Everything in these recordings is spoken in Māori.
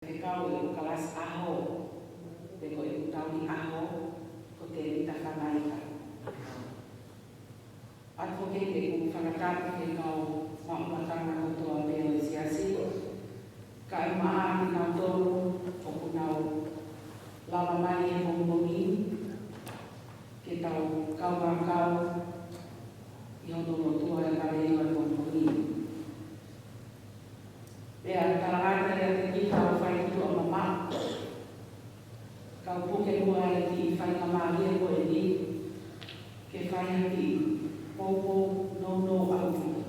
Kau eu kelas aho, bego eu tahu di aho, kote kita kamaika. Advocate bego fakatap ke kau mau matang tua beo siasi, kai maa kau tolu, oku nau lama mali bongbongi, kita kau bakau, yang dulu tua yang kali yang bongbongi. Bea kalahata yang kita fai itu mama, kau bukan buat di fai mama dia boleh di, ke fai di popo no aku.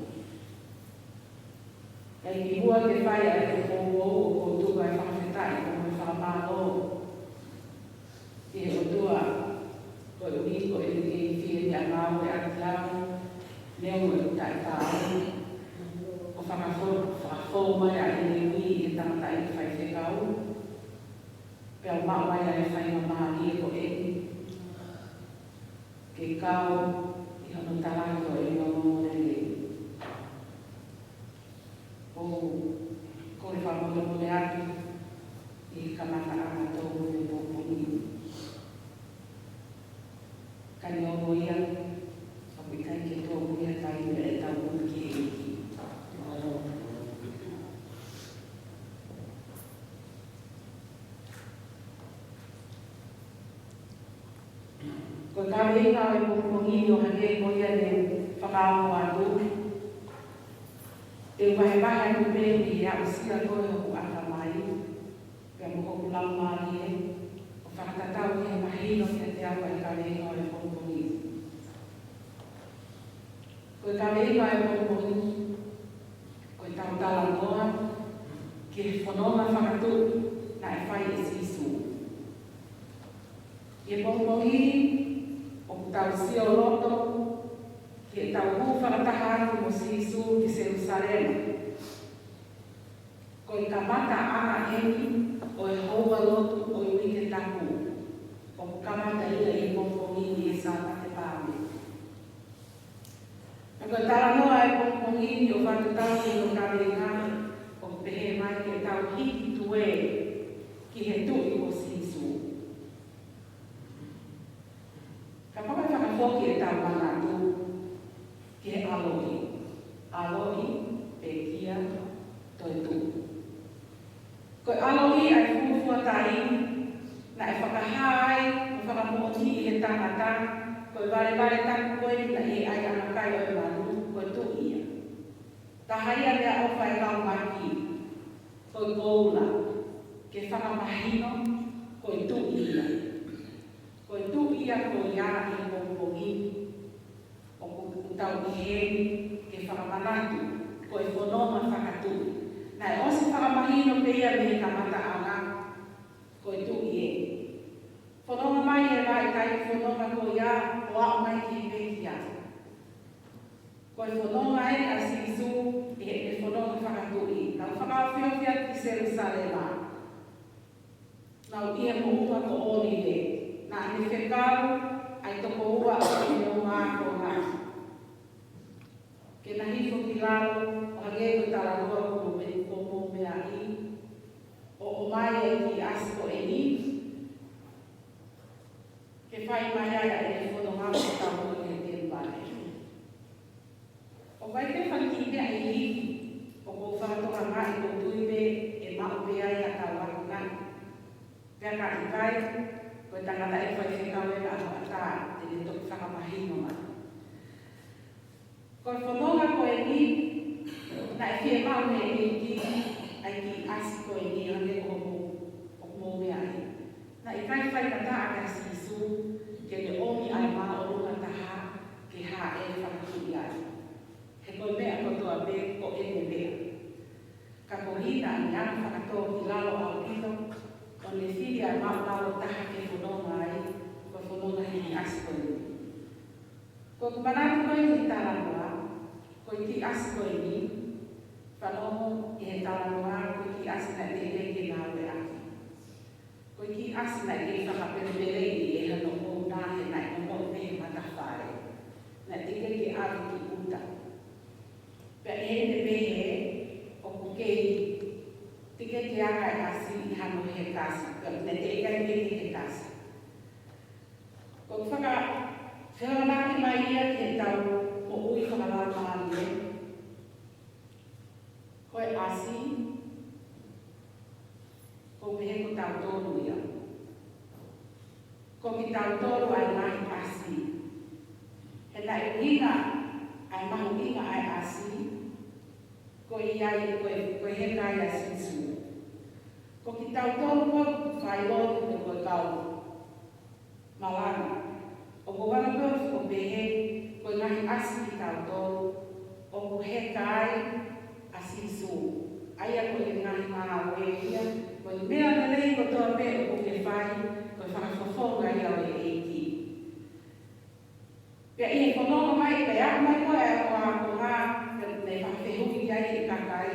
Kai buat ke fai ada popo tu kai fai tai kau fai malo, dia tua, kau ini kau ini fai yang mau yang jauh, neu tak tahu. Whakafo mai a iwi e tangata i whai whekau. Pea maa mai a e whai mamaha i e ko e. Ke kau i hono tarako e ngono rele. O kore whamono mole atu i kamata ana tōu e pōponi. Kani ono ia, apu i kai ke tōu ia tai me e tau uki e iki. Ko kami kau e pōponi o hake ko ia ne whakao atu. E wahewahe ku pēni a usia koe o aka mai. Pea moko kulau maari e. O whakatatau e mahino ki te awa e kare kau e pōponi. Ko kami kau e pōponi. Ko e tau tala noa. Ke whanonga whakatu na e whai e sisu. E pōponi. Tau sio loto, ke tau hu whakataha mo sisu ki Jerusalem. Ko i kamata ana eni, o e hoa lotu o i wike taku. O kamata ia i pōponi e sāta te pāme. Ko tala noa e pōponi o whakatau ki o kare ngāne, o pehe mai ke tau hiki tue ki he tui o sisu. Ka pakai whakafoki e tau mana tu ke alohi. Alohi pe kia toi tu. Ko alohi ai fufuatai na e whakahai o whakamooti i he tangata ko e vare taku koe na e ai anakai o e manu ko tu ia. Tahaia mea o whai kau maki ko i goula ke whakamahino ko i tu ia. Ko i tu ia ko ia i pōponi, o ko tau i heni ke whakamanatu, ko i whanoma whakatu. Nai osi whakamahino pe ia me kamata ana, ko i tu i e. Whanoma mai e rai kai whanoma ko ia, o a mai ki pekia. Ko i whanoma e a sisu, e whanoma whakatu i. Nau whakawhiowhia ki Jerusalema. Nau ia mouma ko ori e. Na ni whekau, ai toko ua o i o ngā ko ngā. Ke na hifo ki lalo, o hage ko tala rua ko me komo mea i. O mai e ki asiko e ni. Ke whai mai ai e whono ngā ko tamo i te mbane. O vai te whanki mea i hiki, o ko whakatonga ngā i ko tuipe e mau pe ai a tau wako ngā. Pea ka i kai, ko tangata e whai whekau e ka ata te ne toki whakamahino mai. Ko whanonga ko e ni, na e whie mau me e ki, ai ki asi ko e ni ane o mō mea e. Na i kai whai kata a ka sisu, ke ne omi ai maa o runga taha, ke ha e whakatui ai. He koe mea kotoa me ko e ne mea. Ka kohina ni ana whakatoa ki lalo au kito, o ne whiri ai maa lalo taha ke whanonga ai, ko whanonga hini asiko ni. Ko kumanatu koe ki tarangoa, ko i ki asiko ni, whanongo i he tarangoa, ko i ki asina te reke ngā ue aki. Ko i ki asina i e whakapere i e hano o nā he nai o mo me he matawhare. Na te reke ari ki uta. Pea e ne mehe, o ku kei, te ke te anga e asi he casa, ne te kai he casa. Ko whaka whionaki mai ia ke tau o ui whakarata alie. Koe asi, ko pehe ko tau tōru ia. Ko ki tau tōru ai mahi asi. He nai uinga, ai mahu inga ai asi. Ko iai koe he kai a sisu. Ko ki tau tōru ko whai lōtu me koe kau. Malana. O ko wana koe ko pehe koe ngahi asi ki tau tōru. O ko he kai a sisu. Aia koe ngahi maa oe ia. Koe mea nalei ko toa me o ko ke whai. Koe whakafofonga ia o e eiki. Pea i whanonga mai, pea aku mai koe a koa ko ngā. Nei whakawhehuki kia i kakai.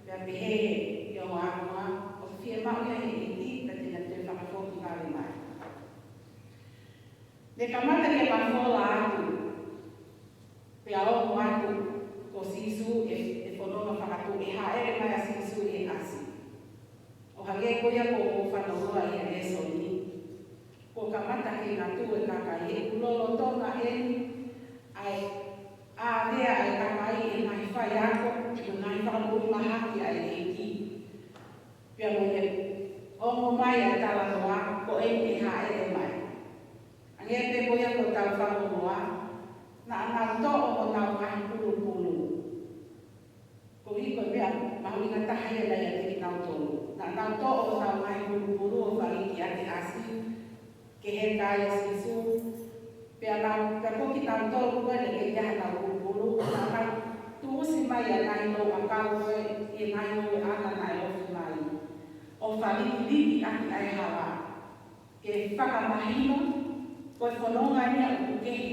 Pea pehe i o ngā koa. O whia mau ia e eiki. Pea tena te whakafoki kāre mai. Ne kamata ke mawhola atu. Pea o mo atu. Ko sisu e whanonga whakatu. E haere mai a sisu e asi. O hage koia ko o whanonga i a esoni. Ko kamata ke ngā tū e kakai. E kulolo tonga e ai a rea ai kakai e ngai whai ako. E ngai whakamuri mahaki ai e ki. Pea mo e o mai a tala noa ko e haere mai. Ange te koia ko tau whanonga. Na anau to o tau ngai pulu. Ko i koe mea mahu inga tahai e lai a te nau tonu. Na anau to o tau ngai pulu o whaliki a te asi. Ke he kai a sisu. Pea nau, ka koki nau tōru koe ne ke iaha nau pulu. Na nau tuusi mai a ngai no a kau koe e ngai no e ana nai ofi mai. O whaliki liki aki ai hawa. Ke whakamahino, koe whanonga nia o kukehi.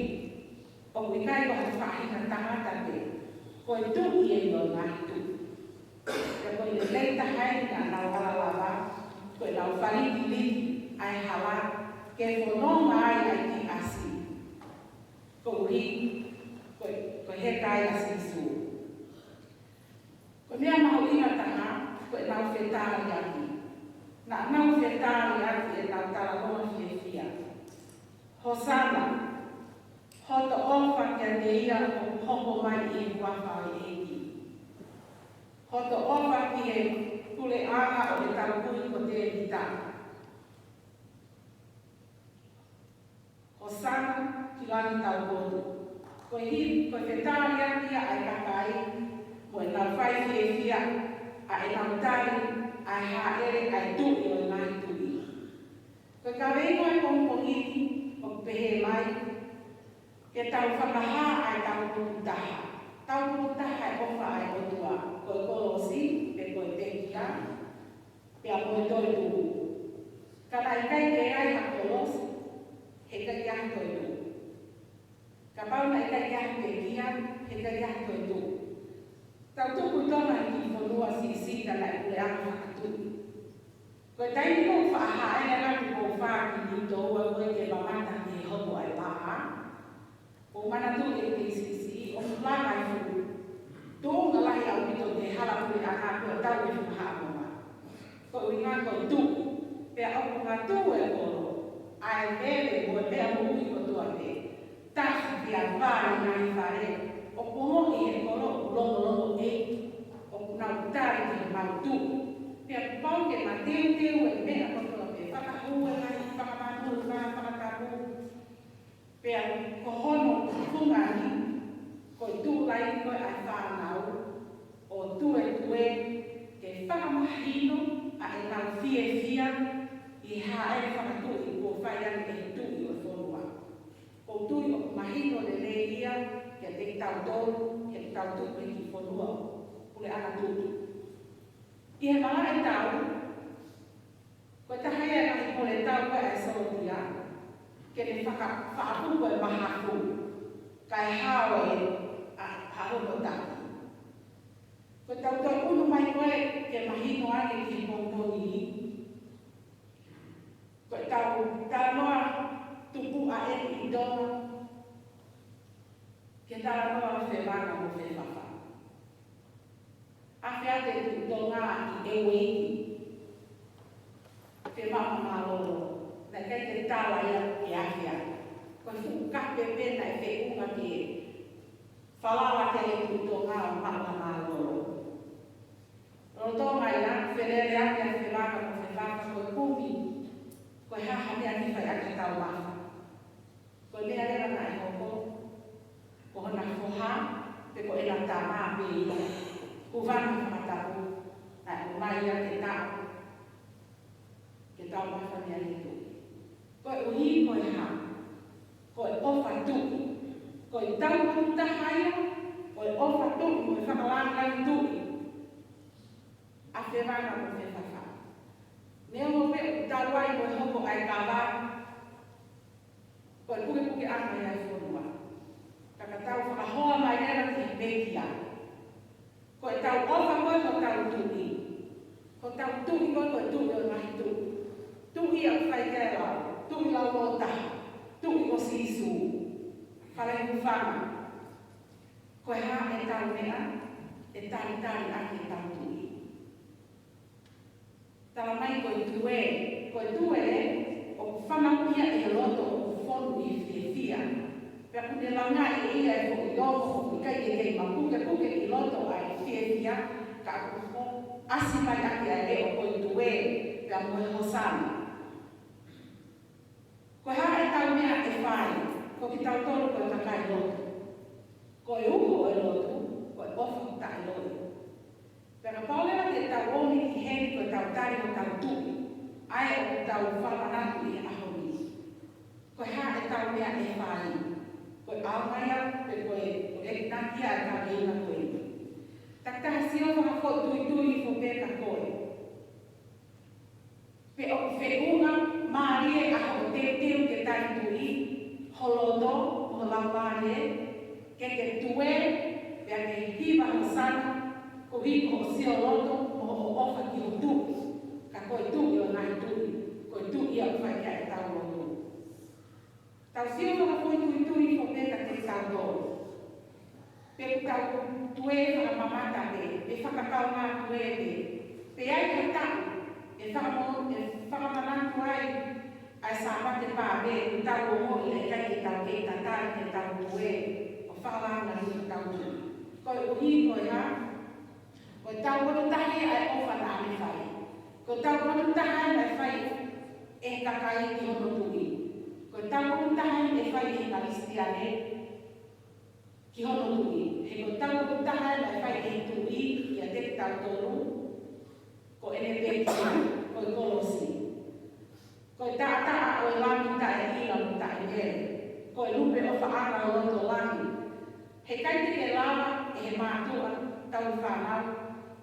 O kuikai ko hata whahina tangata te. Koe tuki e no ngai tu. Ka koe ne leita hai na nau halalawa. Koe nau whaliki liki ai hawa. Ke whanonga ai ai ki asi. Ko uri, ko he kai a sisu. Ko mea mahu inga taha, ko e nau whetari aki. Na nau whetari aki e nau tala noa fie fia. Hosana, hoto ofa kia neia o hoko mai i wafa i eki. Hoto ofa ki he kule anga o e tau kui ko te edita. Hosana, ki lani tau koto. Ko whetari aki ai kakai, mo e nau whai fie fia, a e nau tari, ai haere, ai tui o ngai tui. Ko kawei koe kongkongiti, o pehe mai, ke tau whakaha ai tau putaha. Tau putaha e ofa ai otua, koe kolosi, pe koe pekia, pea koe toi tuhu. Kana i kai ke ai ha kolosi, he kai ia toi tuhu. Ka pauna i kai ia pekia, he kai ia toi tuhu. Tau tuku tona i ki whanua si kana i kule anga whakatui. Koe taini kou whaaha e ngatu kou whaaki ni toua koe ke mamata ki he homo ai waha. O mana tu e KCC, o fulana i fu. Tōnga lahi au pito te hala kule anga kua tau e whaha amonga. Ko uinga koe tu, pea au ngā tu e koro, ai vele koe pea mo ui ko tua te. Tahi ki a whāri ngai whare, o pomohi e koro o longo e, o nau tari ki he mau tu. Pea pauke ma teu e mea kotoa pe whakahua ngai, whakamanu, whakatapu. Pea ko hono kunga ni, koe tū lai koe ai whanau, o tū e tue, ke whakamahino a e nau fie fia, i hae whakatu i kua whaian e tū i o whonua. O tū i o mahino le leia, ke te tau tōru, ke tau tū i ki whonua, ule ana tūtu. I he mala e tau, koe tahai e mahi kore tau koe ai sorotia, ke ne whaapuko e mahaku, kai hawa e hahono taki. Koe tau tau unu mai koe ke mahino ane ki pongponi. Koe tau noa tupu a e i dona, ke tala noa whewaka mo whewaka. A whiate tu tonga i ewe iki. ke mama lolo na kai te tala ia e ahia ko fu ka pepe na e unga ke falawa ke e tuto nga mama lolo roto mai na fedele ake a felaka ko felaka ko kumi ko ha me ani fai ake tau mafa ko me ale na e hoko ko na foha pe ko ela tama pe ila ku vanu mataku na mai ia ke tau mafa me ani tu ko uhi ko ha ko ofa tu ko tau kunta haya ko ofa tu ko whakalanga tu a whewanga ko whewhaka neo mo me utawai ko hoko ai kawa ko puke anga ia i whonua kakatau whakahoa mai era ki pekia ko tau ofa ko tau tui ko tau tui ko tui o mahi tui tui a whai kea lau tui lau lota tui ko sisu whare hufanga ko ha e tau mea e tari ake tau tui tala mai ko tue o whamapia e loto o whonu i whiawhia pia kune langa e ia e whu i loto o kai e kei puke i loto ai whiawhia ka kuho asi mai ake a e o ko tue pia moe hosana ko ha e tau mea e whai ko ki tau tolu ko e takai loto ko e uho e loto ko e ofu ta e loto pero paulera te tau oni ki heni ko tau tari o tau tui ai o tau whamanatu i ahoni ko ha e tau mea e whai ko aumaya pe ko e nakia e ka reina koe taktaha sio whaka ko tui fo peka koe pe o wheunga maarie aho te teo ke tai tui holodo holau maarie ke tue pe a ke hiva hosana ko hiko o sio loto o ofa ki o tu ka koe tu i o nai tu koe tu i a whai kia e tau loto tau sio waka koe tu i ko peka te tau loto pe tau tue waka mamata pe whakakau ngā tue pe ai ka tau e whakamanatu ai ai sāma te pā tau o mo i e kai ke tau ke tatai ke tau tue o whakalanga i tau tu koe uhi koe ha ko tau kono tahi ai ofa na ame whai. Ko tau kono tahi ai whai e kakai ki hono tui. Ko tau kono tahi e whai e karistiane ki hono tui. He ko tau kono tahi ai whai e tui i a te tau tonu ko ene pekia ko i kolosi. Ko i taa o i lamita e hila muta e mere. Ko i lupe ofa ana o loto lami. He kaiti ke lama e he mātua tau whanau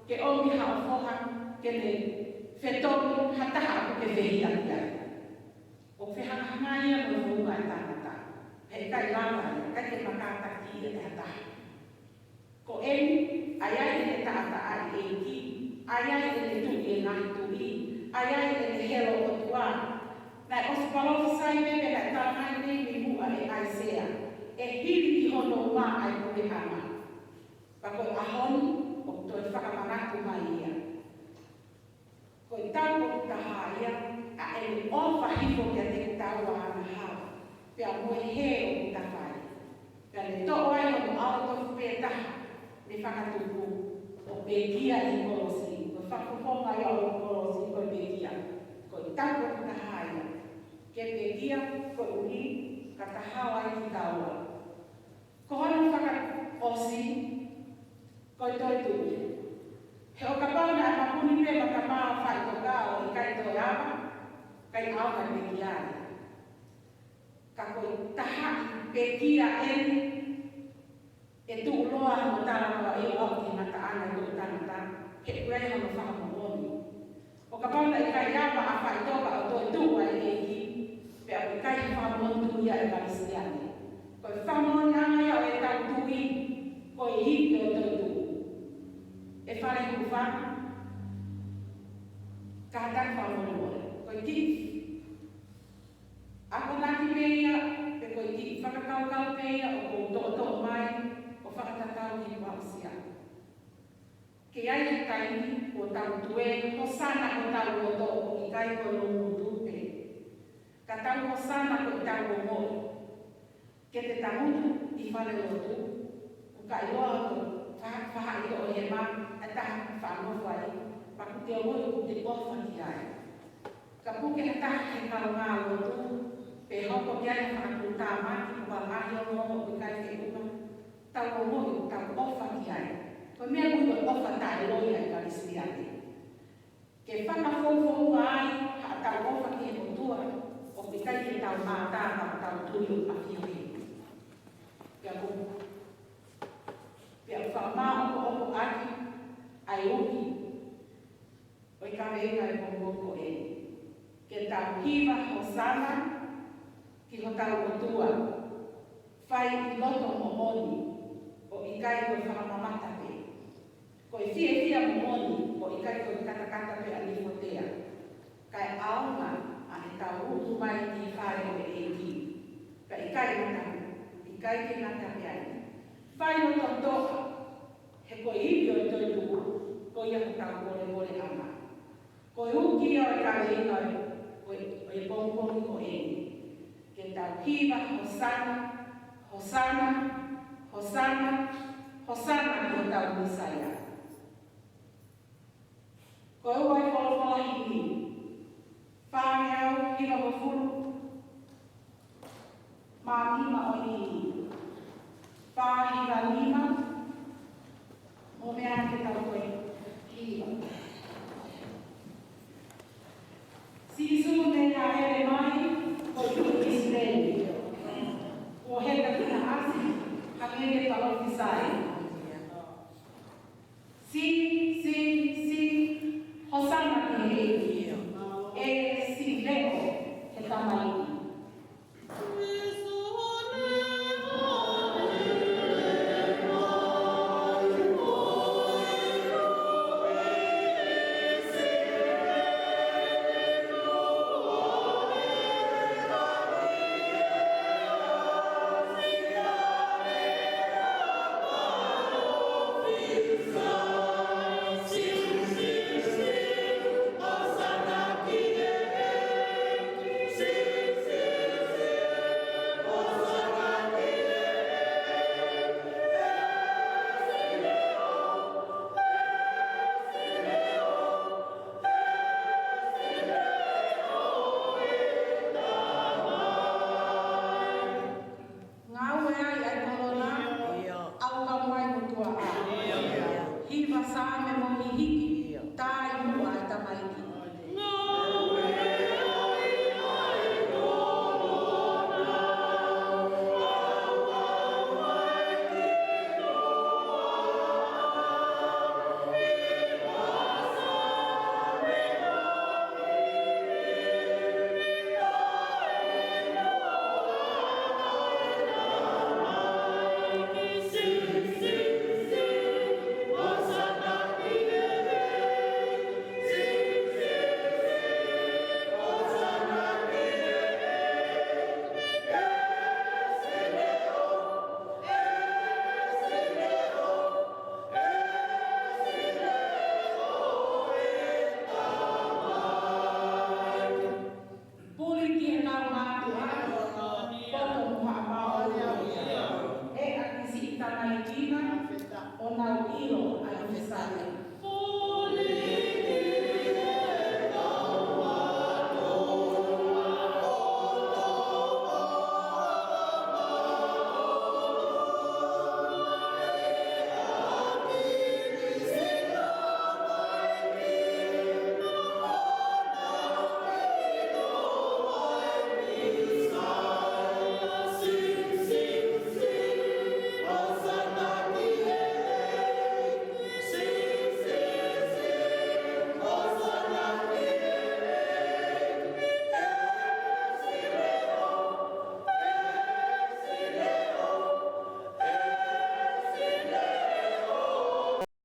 ke omi hao foha ke le whetonu hataha o ke wehia kia. O whehangahangaia mo whunga e tāngata. He kai lama kai ke makata ki e te hataha. Ko eni, aiai e te taata ai e ki, aiai e te tui e ngahi tui, aiai e te hero o tua. Nai o spalofi sai pepe na tāngai nei mi mua e Aisea, e hiri ki hono ua ai kore hama. Pako ahoni, o toi whakamanatu mai ia. Ko i tau o taha ia, a e le ofa hiko kia te tau a hana hao. Pea moe he o tawhai. Pea le to'o ai o auto pētaha, le whakatuku o pēkia i kolosi. Ko whakaponga i o kolosi ko pēkia. Ko i tau o taha ia. Ke pēkia, ko uri, ka tahawa i ki taua. Ko hana whakaosi, ko i toi tui. He o kapau na mapuni pe makamao whai ko kao i kai toi awa, kai awa me ki ai. Ka ko i taha pe kia eni, e tu uloa mo tala koa i o au ki mata ana i o tanata, he kuei hama whakamoni. O kapau na i kai awa a whai toka o toi tua e eki, pe a kai whamon tuia e Palestiane. Ko i whamon anga ia o e tau tui, ko i hiki o toi tui. E whare kuwha, ka hatai whamonoa, koe ki. Ako naki meia, pe koe ki whakakaukau meia o kou to'o mai, o whakatatau ki wausia. Ke ai e taini o tau tue, o sana o tau o to'o, i kai koe rungu ka tau hosana ko tau o moi. Ke te tamutu I whare lotu, o ka iloa ko whaha I o he ma, a taha whaango whai, pa ku te oi ku te ofa ki ai. Ka puke a taha he karo ngā lotu, pe hoko kia whaaku tā maki ko wa mahi o ngō o kai te uma, tau o moi o tau ofa ki ai. Ko mea mui o ofa tā e loi ai ka risi ate. Ke whakafofo ai, ha tau ofa ki e motua, o pikai ke tau mātā ka tau tui a whiahi. Pia kumu. Pia whamā o opo aki, ai uki, o I ka reinga e kongo e. Ke tau hiwa hosana, ki ho tau o tua, whai I loto mo oni, o I kai koe whakamamata pe. Ko I fia mo oni, o I kai koe katakata pe a nifotea. Kai aonga, a he tau utu mai I whare o e ki. Ka I kai matamu. Kai ke ngata pe ai. Whai no tontoha, he ko iwi o I toi tuku, ko ia ko tau kore ama. Ko uki o I ka reina o I pongpongi o e. Ke tau hiwa hosana, hosana, hosana, hosana ki o tau Misaya. Ko ua I wholofola hini. Whāngeau hiwa ho furu. Māmima o hini. Pāhiwa lima, o mea ke tau koe hiwa. Sisu me ngā here mai, ko I Israeli. O heka kina asi, ka mene whalotisai.